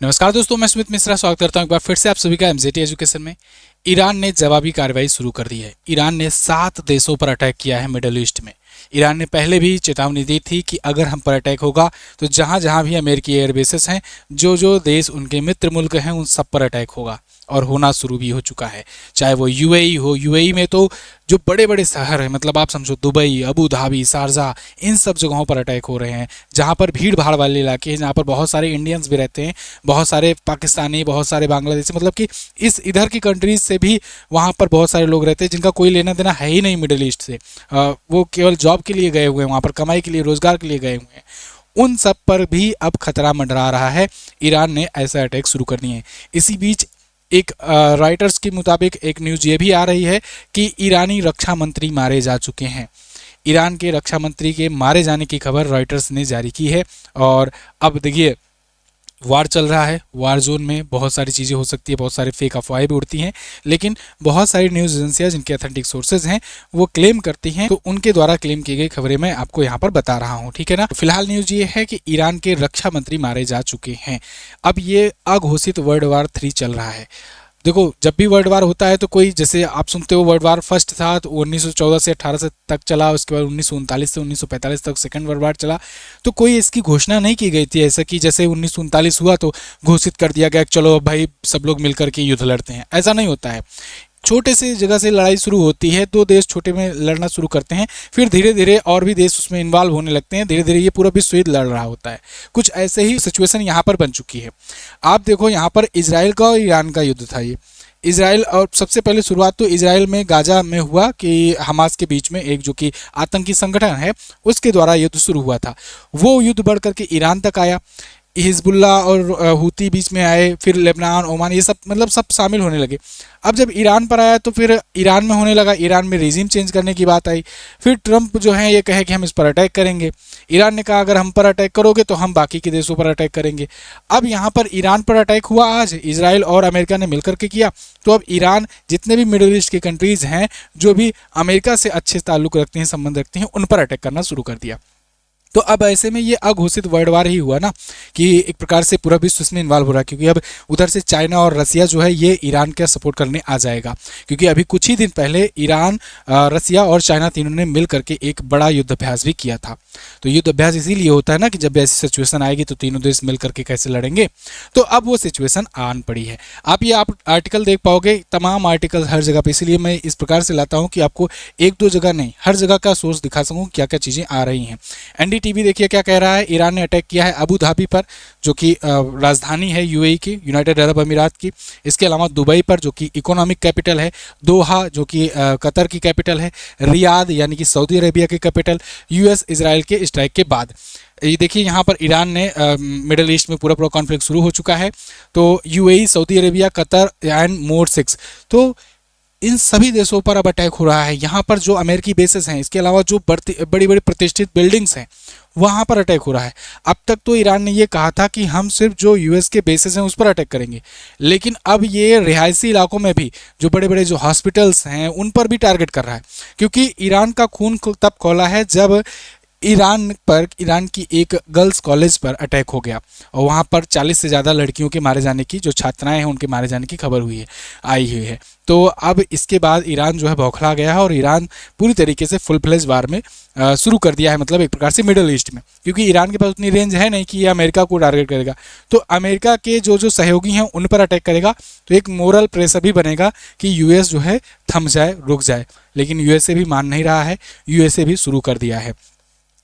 नमस्कार दोस्तों, मैं सुमित मिश्रा स्वागत करता हूं एक बार फिर से आप सभी का एमजेटी एजुकेशन में। ईरान ने जवाबी कार्रवाई शुरू कर दी है। ईरान ने 7 देशों पर अटैक किया है मिडल ईस्ट में। ईरान ने पहले भी चेतावनी दी थी कि अगर हम पर अटैक होगा तो जहां जहां भी अमेरिकी एयरबेसेस हैं, जो जो देश उनके मित्र मुल्क हैं, उन सब पर अटैक होगा और होना शुरू भी हो चुका है। चाहे वो यूएई हो, यूएई में तो जो बड़े बड़े शहर हैं, मतलब आप समझो दुबई, अबू धाबी, शारजा, इन सब जगहों पर अटैक हो रहे हैं, जहाँ पर भीड़ भाड़ वाले इलाके हैं, जहाँ पर बहुत सारे इंडियंस भी रहते हैं, बहुत सारे पाकिस्तानी, बहुत सारे बांग्लादेशी, मतलब कि इस इधर की कंट्रीज से भी वहाँ पर बहुत सारे लोग रहते हैं जिनका कोई लेना देना है ही नहीं मिडिल ईस्ट से। वो केवल जॉब के लिए गए हुए हैं, वहाँ पर कमाई के लिए, रोजगार के लिए गए हुए हैं। उन सब पर भी अब खतरा मंडरा रहा है। ईरान ने ऐसा अटैक शुरू कर दिए हैं। इसी बीच एक रॉयटर्स के मुताबिक एक न्यूज़ ये भी आ रही है कि ईरानी रक्षा मंत्री मारे जा चुके हैं। ईरान के रक्षा मंत्री के मारे जाने की खबर रॉयटर्स ने जारी की है। और अब देखिए, वार चल रहा है, वार जोन में बहुत सारी चीज़ें हो सकती है, बहुत सारे फेक अफवाहें भी उड़ती हैं, लेकिन बहुत सारी न्यूज़ एजेंसियां जिनके अथेंटिक सोर्सेज हैं वो क्लेम करती हैं, तो उनके द्वारा क्लेम की गई खबरें मैं आपको यहाँ पर बता रहा हूँ, ठीक है ना। फिलहाल न्यूज़ ये है कि ईरान के रक्षा मंत्री मारे जा चुके हैं। अब ये अघोषित वर्ल्ड वार 3 चल रहा है। देखो, जब भी वर्ल्ड वार होता है तो कोई, जैसे आप सुनते हो वर्ल्ड वार फर्स्ट था तो 1914 से 18 से तक चला, उसके बाद 1939 से 1945 तक सेकंड वर्ल्ड वार चला। तो कोई इसकी घोषणा नहीं की गई थी ऐसा कि जैसे 1939 हुआ तो घोषित कर दिया गया चलो भाई सब लोग मिलकर के युद्ध लड़ते हैं, ऐसा नहीं होता है। छोटे से जगह से लड़ाई शुरू होती है, 2 देश छोटे में लड़ना शुरू करते हैं, फिर धीरे धीरे और भी देश उसमें इन्वॉल्व होने लगते हैं, धीरे धीरे ये पूरा विश्व युद्ध लड़ रहा होता है। कुछ ऐसे ही सिचुएशन यहाँ पर बन चुकी है। आप देखो, यहाँ पर इजराइल का और ईरान का युद्ध था ये। इजराइल, और सबसे पहले शुरुआत तो इजराइल में गाजा में हुआ कि हमास के बीच में एक जो कि आतंकी संगठन है उसके द्वारा युद्ध शुरू हुआ था। वो युद्ध बढ़ करके ईरान तक आया, हिजबुल्ला और हूती बीच में आए, फिर लेबनान, ओमान, ये सब मतलब सब शामिल होने लगे। अब जब ईरान पर आया तो फिर ईरान में होने लगा, ईरान में रेजिम चेंज करने की बात आई। फिर ट्रंप जो है ये कहे कि हम इस पर अटैक करेंगे। ईरान ने कहा अगर हम पर अटैक करोगे तो हम बाकी के देशों पर अटैक करेंगे। अब यहाँ पर ईरान पर अटैक हुआ, आज इजराइल और अमेरिका ने मिलकर के किया। तो अब ईरान, जितने भी मिडिल ईस्ट की कंट्रीज हैं जो भी अमेरिका से अच्छे ताल्लुक रखते हैं, संबंध रखते हैं, उन पर अटैक करना शुरू कर दिया। तो अब ऐसे में ये अघोषित वर्ल्ड वार ही हुआ ना, कि एक प्रकार से पूरा विश्व इसमें इन्वॉल्व हो रहा है, क्योंकि अब उधर से चाइना और रसिया जो है ये ईरान का सपोर्ट करने आ जाएगा। क्योंकि अभी कुछ ही दिन पहले ईरान, रसिया और चाइना तीनों ने मिल करके एक बड़ा युद्ध अभ्यास भी किया था। तो युद्ध अभ्यास इसीलिए होता है ना कि जब ऐसी सिचुएशन आएगी तो तीनों देश मिल करके कैसे लड़ेंगे। तो अब वो सिचुएशन आन पड़ी है। आप आर्टिकल देख पाओगे, तमाम आर्टिकल हर जगह पे, इसीलिए मैं इस प्रकार से लाता हूँ कि आपको 1-2 जगह नहीं, हर जगह का सोर्स दिखा सकूँ क्या क्या चीज़ें आ रही हैं। एनडीटीवी देखिए क्या कह रहा है, ईरान ने अटैक किया है अबू धाबी पर, जो कि राजधानी है यूएई की, यूनाइटेड अरब अमीरात की। इसके अलावा दुबई पर, जो कि इकोनॉमिक कैपिटल है, दोहा जो कि कतर की कैपिटल है, रियाद यानी कि सऊदी अरेबिया की कैपिटल, यूएस इजराइल के स्ट्राइक के बाद। ये देखिए यहाँ पर ईरान ने, मिडल ईस्ट में पूरा पूरा कॉन्फ्लिक्ट शुरू हो चुका है। तो UAE, Saudi Arabia, Qatar and more 6, तो इन सभी देशों पर अब अटैक हो रहा है। यहाँ पर जो अमेरिकी बेसेस हैं, इसके अलावा जो बड़ी बड़ी प्रतिष्ठित बिल्डिंग्स हैं, वहाँ पर अटैक हो रहा है। अब तक तो ईरान ने ये कहा था कि हम सिर्फ जो यूएस के बेसेस हैं उस पर अटैक करेंगे, लेकिन अब ये रिहायशी इलाकों में भी जो बड़े बड़े जो हॉस्पिटल्स हैं उन पर भी टारगेट कर रहा है। क्योंकि ईरान का खून तब खौला है जब ईरान की एक गर्ल्स कॉलेज पर अटैक हो गया और वहाँ पर 40 से ज़्यादा लड़कियों के मारे जाने की, जो छात्राएं हैं उनके मारे जाने की खबर आई हुई है। तो अब इसके बाद ईरान जो है बौखला गया है और ईरान पूरी तरीके से फुल फ्लेज वार में शुरू कर दिया है, मतलब एक प्रकार से मिडिल ईस्ट में। क्योंकि ईरान के पास उतनी रेंज है नहीं कि ये अमेरिका को टारगेट करेगा, तो अमेरिका के जो जो सहयोगी हैं उन पर अटैक करेगा। तो एक मोरल प्रेशर भी बनेगा कि यूएस जो है थम जाए, रुक जाए, लेकिन यूएसए भी मान नहीं रहा है, यूएसए भी शुरू कर दिया है।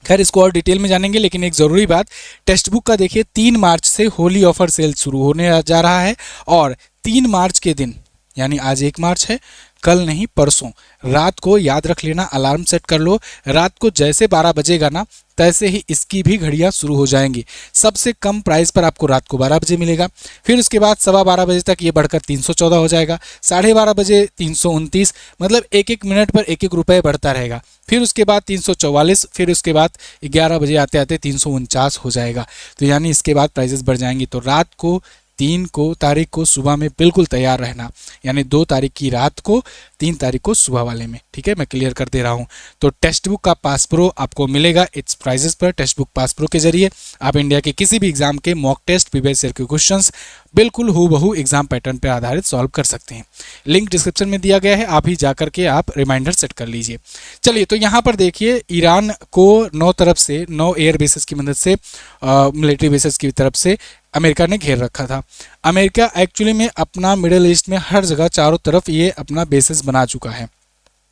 खैर, इसको और डिटेल में जानेंगे, लेकिन एक ज़रूरी बात, टेक्स्ट बुक का देखिए 3 मार्च से होली ऑफर सेल शुरू होने जा रहा है। और 3 मार्च के दिन, यानी आज 1 मार्च है, कल नहीं परसों रात को, याद रख लेना, अलार्म सेट कर लो, रात को जैसे 12 बजेगा ना तैसे ही इसकी भी घड़ियां शुरू हो जाएंगी। सबसे कम प्राइस पर आपको रात को 12 बजे मिलेगा, फिर उसके बाद 12:15 बजे तक ये बढ़कर 314 हो जाएगा, 12:30 बजे 329, मतलब 1-1 मिनट पर 1-1 रुपये बढ़ता रहेगा। फिर उसके बाद 344, फिर उसके बाद 11 बजे आते आते 349 हो जाएगा। तो यानी इसके बाद प्राइसेस बढ़ जाएंगी। तो रात को 3 तारीख को सुबह में बिल्कुल तैयार रहना, यानी 2 तारीख की रात को 3 तारीख को सुबह वाले में। ठीक है, मैं क्लियर कर दे रहा हूँ। तो टेक्स्ट बुक का पास प्रो आपको मिलेगा इट्स प्राइजेस पर। टेक्स्ट बुक पास प्रो के जरिए आप इंडिया के किसी भी एग्जाम के मॉक टेस्ट, प्रीवियस ईयर के क्वेश्चंस बिल्कुल हूबहू एग्जाम पैटर्न पर आधारित सॉल्व कर सकते हैं। लिंक डिस्क्रिप्शन में दिया गया है, आप ही जाकर के आप रिमाइंडर सेट कर लीजिए। चलिए, तो यहाँ पर देखिए, ईरान को 9 तरफ से 9 एयर बेसिस की मदद से, मिलिट्री बेसिस की तरफ से अमेरिका ने घेर रखा था। अमेरिका एक्चुअली में अपना मिडिल ईस्ट में हर जगह चारों तरफ ये अपना बेसिस बना चुका है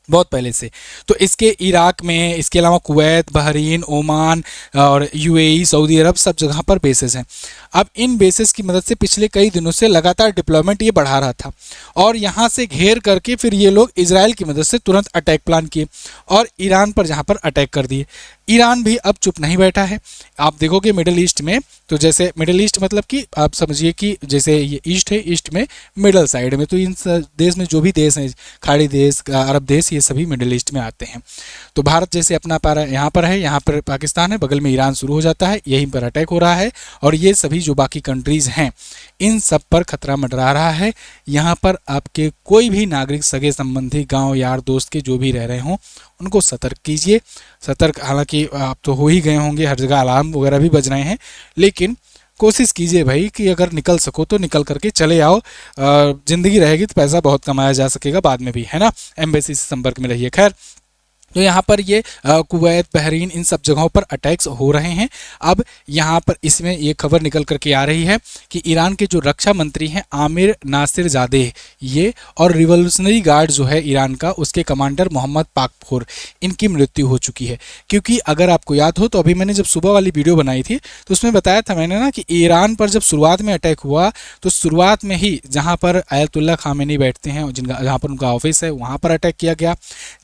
बहुत पहले से। तो इसके इराक में, इसके अलावा कुवैत, बहरीन, ओमान और यूएई, सऊदी अरब, सब जगह पर बेसिस हैं। अब इन बेसिस की मदद से पिछले कई दिनों से लगातार डिप्लॉयमेंट ये बढ़ा रहा था और यहाँ से घेर करके फिर ये लोग इजराइल की मदद से तुरंत अटैक प्लान किए और ईरान पर जहाँ पर अटैक कर दिए। ईरान भी अब चुप नहीं बैठा है। आप देखोगे मिडिल ईस्ट में, तो जैसे मिडिल ईस्ट मतलब कि आप समझिए कि जैसे ये ईस्ट है, ईस्ट में मिडल साइड में, तो इन देश में जो भी देश हैं, खाड़ी देश, अरब देश, ये सभी मिडिल ईस्ट में आते हैं। तो भारत जैसे अपना पारा यहाँ पर है, यहाँ पर पाकिस्तान है, बगल में ईरान शुरू हो जाता है, यहीं पर अटैक हो रहा है और ये सभी जो बाकी कंट्रीज़ हैं इन सब पर खतरा मंडरा रहा है। यहाँ पर आपके कोई भी नागरिक, सगे संबंधी, गाँव, यार, दोस्त के जो भी रह रहे हों उनको सतर्क कीजिए। सतर्क हालांकि आप तो हो ही गए होंगे, हर जगह अलार्म वगैरह भी बज रहे हैं, लेकिन कोशिश कीजिए भाई कि अगर निकल सको तो निकल करके चले आओ। ज़िंदगी रहेगी तो पैसा बहुत कमाया जा सकेगा बाद में भी, है ना। एम्बेसी से संपर्क में रहिए। खैर, तो यहाँ पर ये कुवैत, बहरीन, इन सब जगहों पर अटैक्स हो रहे हैं। अब यहाँ पर इसमें ये खबर निकल करके आ रही है कि ईरान के जो रक्षा मंत्री हैं आमिर नासिर ज़ादेह, ये और रिवॉल्यूशनरी गार्ड जो है ईरान का, उसके कमांडर मोहम्मद पाकफोर, इनकी मृत्यु हो चुकी है। क्योंकि अगर आपको याद हो तो अभी मैंने जब सुबह वाली वीडियो बनाई थी तो उसमें बताया था मैंने ना कि ईरान पर जब शुरुआत में अटैक हुआ तो शुरुआत में ही जहाँ पर आयतुल्ला खामेनी बैठते हैं, जहाँ पर उनका ऑफिस है, वहाँ पर अटैक किया गया।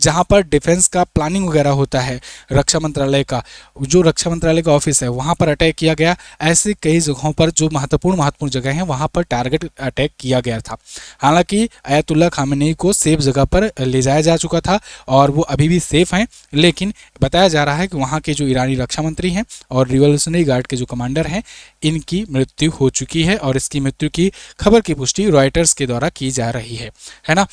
जहाँ पर डिफेंस का प्लानिंग वगैरह होता है रक्षा मंत्रालय का, जो रक्षा मंत्रालय का ऑफिस है, वहाँ पर अटैक किया गया। ऐसे कई जगहों पर जो महत्वपूर्ण जगह हैं वहाँ पर टारगेट अटैक किया गया था। हालांकि आयतुल्ला खामेनी को सेफ जगह पर ले जाया जा चुका था और वो अभी भी सेफ हैं, लेकिन बताया जा रहा है कि वहाँ के जो ईरानी रक्षा मंत्री हैं और रिवॉल्यूशनरी गार्ड के जो कमांडर हैं, इनकी मृत्यु हो चुकी है और इसकी मृत्यु की खबर की पुष्टि रॉयटर्स के द्वारा की जा रही है ना।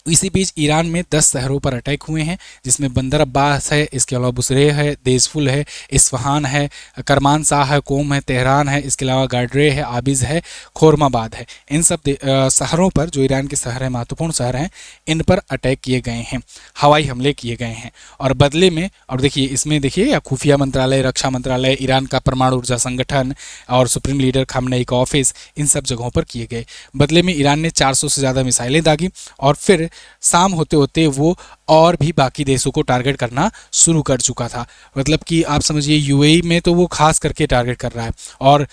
इसी बीच ईरान में 10 शहरों पर अटैक हुए हैं, जिसमें बंदर अब्बास है, इसके अलावा बुसरे है, देशफुल है, इस्फहान है, करमानशाह है, कोम है, तेहरान है, इसके अलावा गाड्रे है, आबिज है, खोरमाबाद है। इन सब शहरों पर, जो ईरान के शहर हैं, महत्वपूर्ण शहर हैं, इन पर अटैक किए गए हैं, हवाई हमले किए गए हैं। और बदले में, और देखिए इसमें देखिए या खुफिया मंत्रालय, रक्षा मंत्रालय, ईरान का परमाणु ऊर्जा संगठन और सुप्रीम लीडर खामनेई का ऑफिस, इन सब जगहों पर किए गए। बदले में ईरान ने 400 से ज़्यादा मिसाइलें दागी और फिर शाम होते होते वो और भी बाकी देशों को टारगेट करना शुरू कर चुका था। मतलब कि आप समझिए यूएई में तो वो खास करके टारगेट कर रहा है और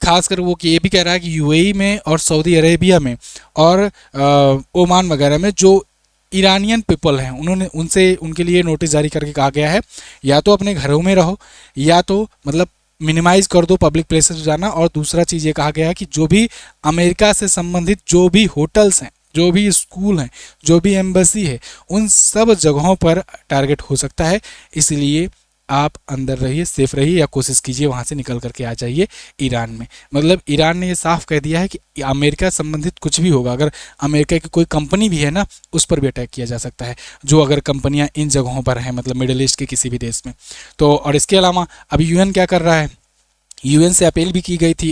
खास कर वो ये भी कह रहा है कि यूएई में और सऊदी अरेबिया में और ओमान वगैरह में जो ईरानियन पीपल हैं, उन्होंने उनसे उनके लिए नोटिस जारी करके कहा गया है या तो अपने घरों में रहो या तो मतलब मिनिमाइज कर दो पब्लिक प्लेसेस जाना। और दूसरा चीज़ ये कहा गया है कि जो भी अमेरिका से संबंधित जो भी होटल्स हैं, जो भी स्कूल हैं, जो भी एम्बेसी है, उन सब जगहों पर टारगेट हो सकता है। इसलिए आप अंदर रहिए, सेफ रहिए या कोशिश कीजिए वहाँ से निकल करके आ जाइए ईरान में। मतलब ईरान ने ये साफ कह दिया है कि अमेरिका संबंधित कुछ भी होगा, अगर अमेरिका की कोई कंपनी भी है ना, उस पर भी अटैक किया जा सकता है, जो अगर कंपनियाँ इन जगहों पर हैं, मतलब मिडिल ईस्ट के किसी भी देश में। तो और इसके अलावा अभी यूएन क्या कर रहा है, यूएन से अपील भी की गई थी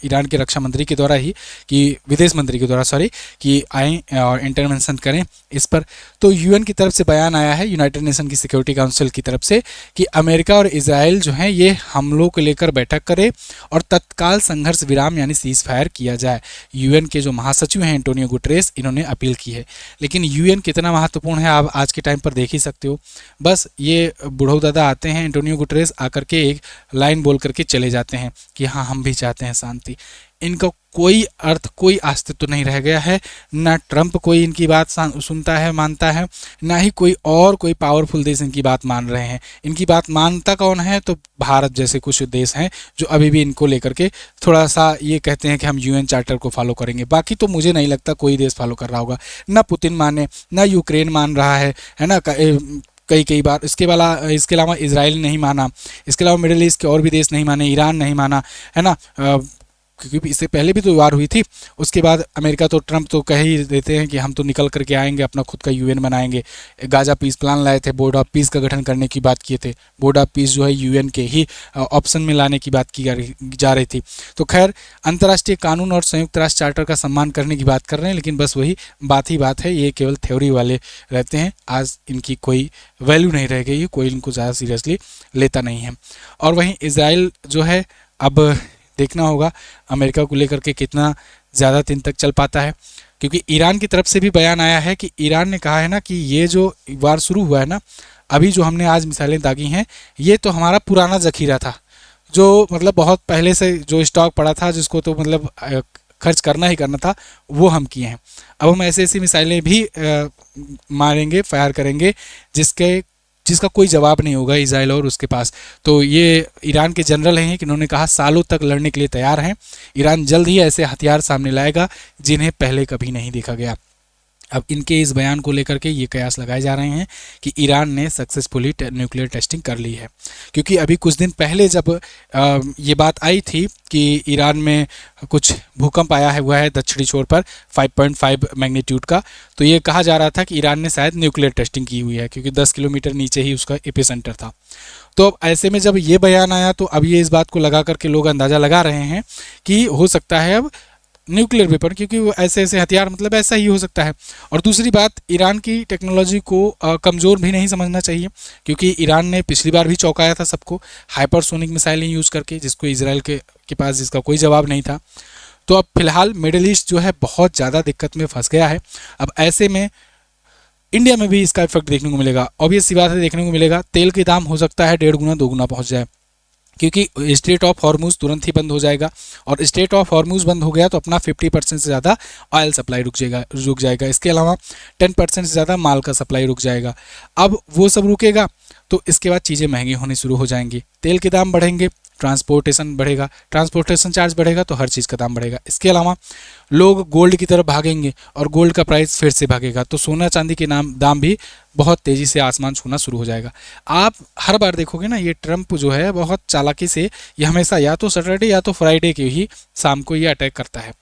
ईरान के रक्षा मंत्री के द्वारा ही, कि विदेश मंत्री के द्वारा सॉरी, कि आएँ और इंटरवेंशन करें इस पर। तो यूएन की तरफ से बयान आया है, यूनाइटेड नेशन की सिक्योरिटी काउंसिल की तरफ से, कि अमेरिका और इजराइल जो हैं ये हमलों को लेकर बैठक करे और तत्काल संघर्ष विराम यानी सीज फायर किया जाए। यूएन के जो महासचिव हैं एंटोनियो गुटेरेस, इन्होंने अपील की है। लेकिन यूएन कितना महत्वपूर्ण है आप आज के टाइम पर देख ही सकते हो। बस ये बुढ़ऊ दादा आते हैं, एंटोनियो गुटेरेस आकर के एक लाइन बोल करके चले जाते हैं कि हाँ हम भी चाहते हैं शांति। इनका कोई अर्थ, कोई अस्तित्व नहीं रह गया है। ना ट्रंप कोई इनकी बात सुनता है, मानता है, ना ही कोई पावरफुल देश इनकी बात मान रहे हैं। इनकी बात मानता कौन है, तो भारत जैसे कुछ देश हैं जो अभी भी इनको लेकर के थोड़ा सा ये कहते हैं कि हम यूएन चार्टर को फॉलो करेंगे। बाकी तो मुझे नहीं लगता कोई देश फॉलो कर रहा होगा। ना पुतिन माने, ना यूक्रेन मान रहा है ना, कई बार। इसके अलावा इजराइल नहीं माना, इसके अलावा मिडिल ईस्ट के और भी देश नहीं माने, ईरान नहीं माना, है ना, क्योंकि इससे पहले भी तो वार हुई थी। उसके बाद अमेरिका तो ट्रंप तो कह ही देते हैं कि हम तो निकल करके आएंगे, अपना खुद का यूएन बनाएंगे। गाजा पीस प्लान लाए थे, बोर्ड ऑफ पीस का गठन करने की बात किए थे। बोर्ड ऑफ पीस जो है यूएन के ही ऑप्शन में लाने की बात की जा रही थी। तो खैर, अंतर्राष्ट्रीय कानून और संयुक्त राष्ट्र चार्टर का सम्मान करने की बात कर रहे हैं, लेकिन बस वही बात ही बात है, ये केवल थ्योरी वाले रहते हैं। आज इनकी कोई वैल्यू नहीं रह गई है, कोई इनको ज़्यादा सीरियसली लेता नहीं है। और वहीं इजराइल जो है, अब देखना होगा अमेरिका को लेकर के कितना ज़्यादा दिन तक चल पाता है, क्योंकि ईरान की तरफ से भी बयान आया है कि ईरान ने कहा है ना कि ये जो वार शुरू हुआ है ना, अभी जो हमने आज मिसाइलें दागी हैं, ये तो हमारा पुराना जखीरा था, जो मतलब बहुत पहले से जो स्टॉक पड़ा था, जिसको तो मतलब खर्च करना ही करना था, वो हम किए हैं। अब हम ऐसी ऐसी मिसाइलें भी मारेंगे, फायर करेंगे, जिसका कोई जवाब नहीं होगा इजराइल और उसके पास। तो ये ईरान के जनरल हैं कि उन्होंने कहा सालों तक लड़ने के लिए तैयार हैं। ईरान जल्द ही ऐसे हथियार सामने लाएगा जिन्हें पहले कभी नहीं देखा गया। अब इनके इस बयान को लेकर के ये कयास लगाए जा रहे हैं कि ईरान ने सक्सेसफुली न्यूक्लियर टेस्टिंग कर ली है, क्योंकि अभी कुछ दिन पहले जब ये बात आई थी कि ईरान में कुछ भूकंप आया है हुआ है दक्षिणी छोर पर 5.5 मैग्नीट्यूड का, तो ये कहा जा रहा था कि ईरान ने शायद न्यूक्लियर टेस्टिंग की हुई है, क्योंकि 10 किलोमीटर नीचे ही उसका एपिसेंटर था। तो अब ऐसे में जब ये बयान आया, तो अब ये इस बात को लगा करके लोग अंदाज़ा लगा रहे हैं कि हो सकता है अब न्यूक्लियर वेपन, क्योंकि वो ऐसे ऐसे हथियार मतलब ऐसा ही हो सकता है। और दूसरी बात, ईरान की टेक्नोलॉजी को कमज़ोर भी नहीं समझना चाहिए, क्योंकि ईरान ने पिछली बार भी चौंकाया था सबको हाइपरसोनिक मिसाइलें यूज़ करके, जिसको इजराइल के पास जिसका कोई जवाब नहीं था। तो अब फिलहाल मिडिल ईस्ट जो है बहुत ज़्यादा दिक्कत में फंस गया है। अब ऐसे में इंडिया में भी इसका इफेक्ट देखने को मिलेगा। ऑब्वियस सी बात है, देखने को मिलेगा। तेल के दाम हो सकता है 1.5 गुना 2 गुना पहुँच जाए, क्योंकि स्ट्रेट ऑफ हॉर्मूज तुरंत ही बंद हो जाएगा, और स्ट्रेट ऑफ हॉर्मूज बंद हो गया तो अपना 50% से ज़्यादा ऑयल सप्लाई रुक जाएगा। इसके अलावा 10% से ज़्यादा माल का सप्लाई रुक जाएगा। अब वो सब रुकेगा तो इसके बाद चीज़ें महंगी होनी शुरू हो जाएंगी, तेल के दाम बढ़ेंगे, ट्रांसपोर्टेशन बढ़ेगा, ट्रांसपोर्टेशन चार्ज बढ़ेगा तो हर चीज़ का दाम बढ़ेगा। इसके अलावा लोग गोल्ड की तरफ भागेंगे और गोल्ड का प्राइस फिर से भागेगा, तो सोना चांदी के दाम भी बहुत तेज़ी से आसमान छूना शुरू हो जाएगा। आप हर बार देखोगे ना, ये ट्रंप जो है बहुत चालाकी से ये हमेशा या तो सैटरडे या तो फ्राइडे के ही शाम को ये अटैक करता है।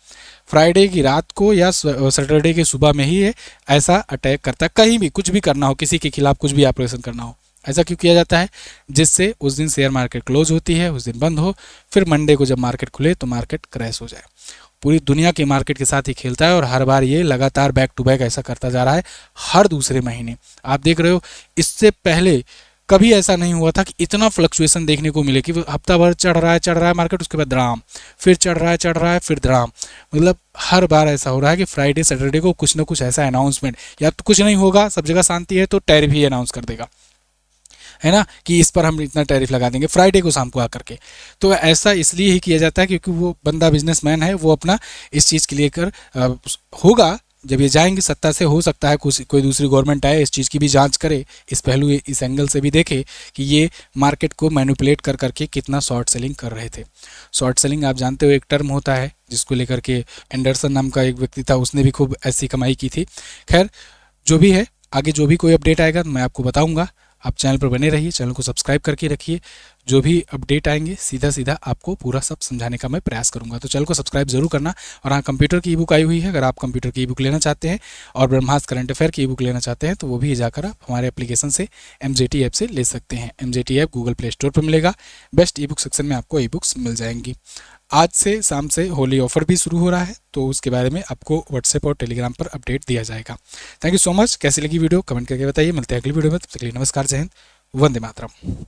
फ्राइडे की रात को या सैटरडे की सुबह में ही ये ऐसा अटैक करता है। कहीं भी कुछ भी करना हो, किसी के खिलाफ कुछ भी ऑपरेशन करना हो, ऐसा क्यों किया जाता है? जिससे उस दिन शेयर मार्केट क्लोज होती है, उस दिन बंद हो, फिर मंडे को जब मार्केट खुले तो मार्केट क्रैश हो जाए। पूरी दुनिया के मार्केट के साथ ही खेलता है, और हर बार ये लगातार बैक टू बैक ऐसा करता जा रहा है। हर दूसरे महीने आप देख रहे हो, इससे पहले कभी ऐसा नहीं हुआ था कि इतना फ्लक्चुएशन देखने को मिले कि हफ्ता भर चढ़ रहा है मार्केट, उसके बाद धड़ाम, फिर चढ़ रहा है फिर धड़ाम। मतलब हर बार ऐसा हो रहा है कि फ्राइडे सैटरडे को कुछ ना कुछ ऐसा अनाउंसमेंट, या तो कुछ नहीं होगा, सब जगह शांति है, तो टैरिफ ही अनाउंस कर देगा, है ना, कि इस पर हम इतना टैरिफ लगा देंगे फ्राइडे को शाम को आकर के। तो ऐसा इसलिए ही किया जाता है क्योंकि वो बंदा बिजनेसमैन है, वो अपना इस चीज़ के लिए कर होगा। जब ये जाएंगे सत्ता से, हो सकता है कोई दूसरी गवर्नमेंट आए, इस चीज़ की भी जांच करे, इस पहलू इस एंगल से भी देखे कि ये मार्केट को मैनिपुलेट कर करके कितना शॉर्ट सेलिंग कर रहे थे। शॉर्ट सेलिंग आप जानते हो एक टर्म होता है जिसको लेकर के एंडरसन नाम का एक व्यक्ति था, उसने भी खूब ऐसी कमाई की थी। खैर जो भी है, आगे जो भी कोई अपडेट आएगा मैं आपको बताऊंगा। आप चैनल पर बने रहिए, चैनल को सब्सक्राइब करके रखिए। जो भी अपडेट आएंगे सीधा सीधा आपको पूरा सब समझाने का मैं प्रयास करूंगा, तो चैनल को सब्सक्राइब जरूर करना। और हाँ, कंप्यूटर की ई बुक आई हुई है, अगर आप कंप्यूटर की ई बुक लेना चाहते हैं और ब्रह्मास्त्र करंट अफेयर की ई बुक लेना चाहते हैं तो वो भी जाकर आप हमारे एप्लीकेशन से MJT ऐप से ले सकते हैं। MJT app Google play store पर मिलेगा, बेस्ट ई बुक सेक्शन में आपको ई बुक्स मिल जाएंगी। आज से शाम से होली ऑफर भी शुरू हो रहा है, तो उसके बारे में आपको व्हाट्सएप और टेलीग्राम पर अपडेट दिया जाएगा। Thank you so much. कैसी लगी वीडियो कमेंट करके बताइए। मिलते हैं अगली वीडियो में, तब तक के लिए नमस्कार, जय हिंद, वंदे मातरम।